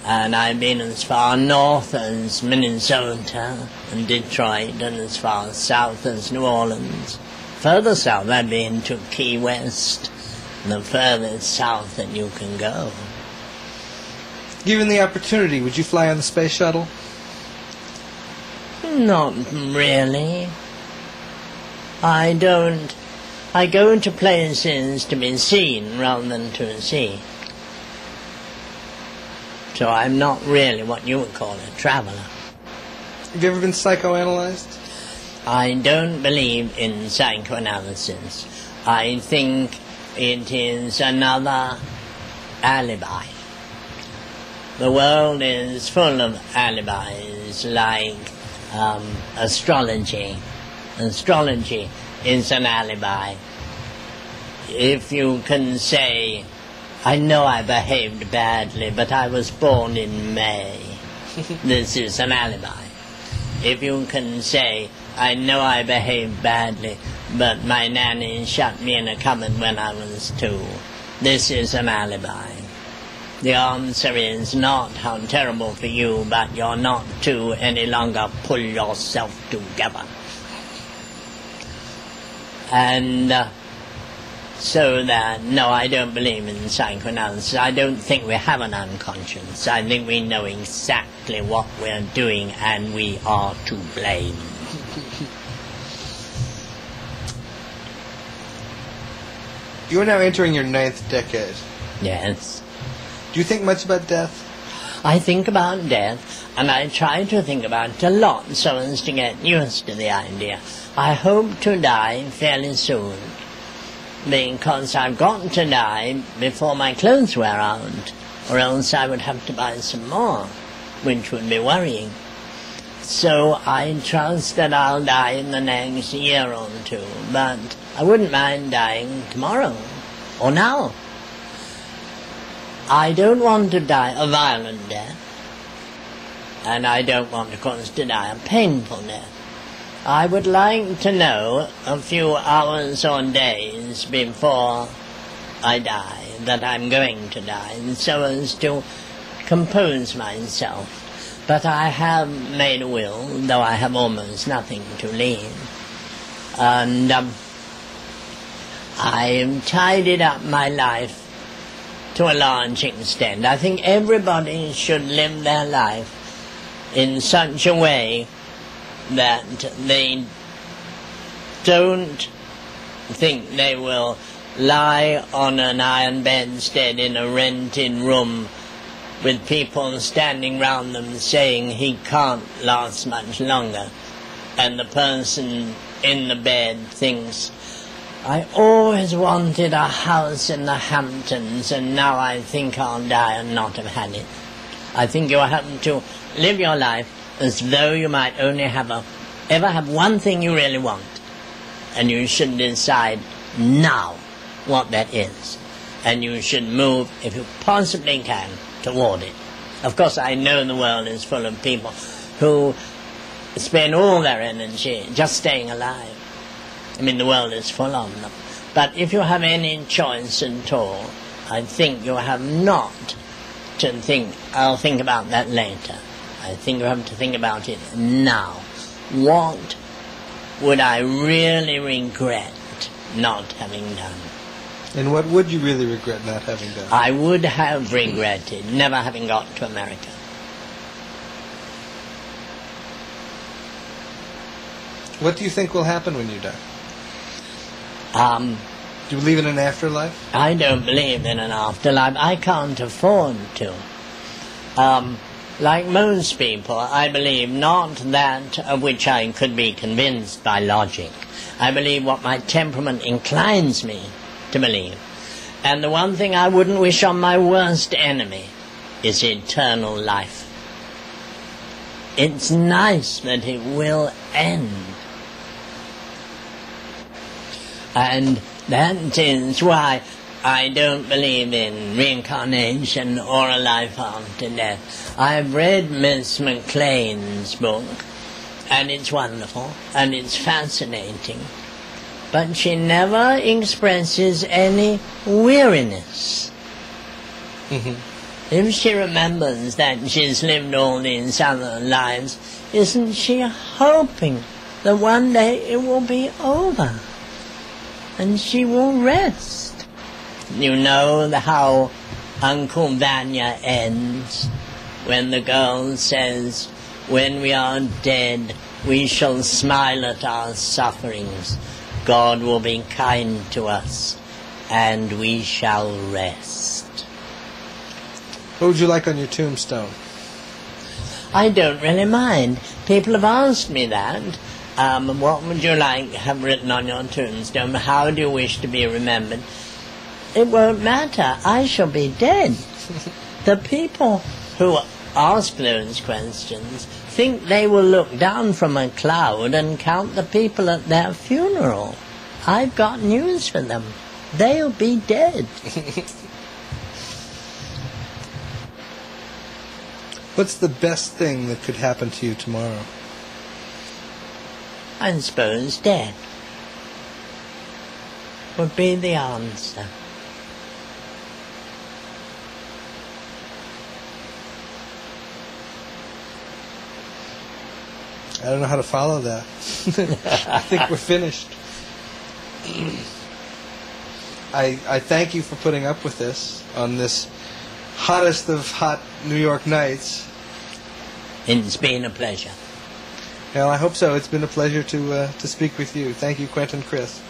And I've been as far north as Minnesota and Detroit, and as far south as New Orleans. Further south, I've been to Key West, the furthest south that you can go. Given the opportunity, would you fly on the space shuttle? Not really. I don't. I go to places to be seen rather than to see. So I'm not really what you would call a traveler. Have you ever been psychoanalyzed? I don't believe in psychoanalysis. I think it is another alibi. The world is full of alibis, like astrology. Astrology is an alibi. If you can say, I know I behaved badly, but I was born in May, this is an alibi. If you can say, I know I behaved badly, but my nanny shut me in a cupboard when I was 2, this is an alibi. The answer is not how terrible for you, but you're not to any longer pull yourself together. And so that, no, I don't believe in psychoanalysis. I don't think we have an unconscious. I think we know exactly what we're doing and we are to blame. You are now entering your 9th decade. Yes. Do you think much about death? I think about death, and I try to think about it a lot so as to get used to the idea. I hope to die fairly soon, because I've got to die before my clothes wear out, or else I would have to buy some more, which would be worrying. So I trust that I'll die in the next year or 2, but I wouldn't mind dying tomorrow, or now. I don't want to die a violent death, and I don't want, of course, to die a painful death. I would like to know a few hours or days before I die that I'm going to die, so as to compose myself. But I have made a will, though I have almost nothing to leave. And I've tidied up my life to a large extent. I think everybody should live their life in such a way that they don't think they will lie on an iron bedstead in a rented room with people standing round them saying he can't last much longer, and the person in the bed thinks, I always wanted a house in the Hamptons, and now I think I'll die and not have had it. I think you have to live your life as though you might only ever have one thing you really want, and you should decide now what that is, and you should move, if you possibly can, toward it. Of course, I know the world is full of people who spend all their energy just staying alive. I mean, the world is full of them. But if you have any choice at all, I think you have not to think, I'll think about that later. I think you have to think about it now. What would I really regret not having done? And what would you really regret not having done? I would have regretted never having got to America. What do you think will happen when you die? Do you believe in an afterlife? I don't believe in an afterlife. I can't afford to. Like most people, I believe not that of which I could be convinced by logic. I believe what my temperament inclines me to believe. And the one thing I wouldn't wish on my worst enemy is eternal life. It's nice that it will end. And that is why I don't believe in reincarnation or a life after death. I've read Miss McLean's book, and it's wonderful, and it's fascinating. But she never expresses any weariness. Mm-hmm. If she remembers that she's lived all these other lives, isn't she hoping that one day it will be over and she will rest? You know how Uncle Vanya ends when the girl says, "When we are dead, we shall smile at our sufferings. God will be kind to us, and we shall rest." What would you like on your tombstone? I don't really mind. People have asked me that. What would you like to have written on your tombstone? How do you wish to be remembered? It won't matter. I shall be dead. The people who ask those questions think they will look down from a cloud and count the people at their funeral. I've got news for them. They'll be dead. What's the best thing that could happen to you tomorrow? I suppose death would be the answer. I don't know how to follow that. I think we're finished. I thank you for putting up with this on this hottest of hot New York nights. It's been a pleasure. Well, I hope so. It's been a pleasure to speak with you. Thank you, Quentin Crisp.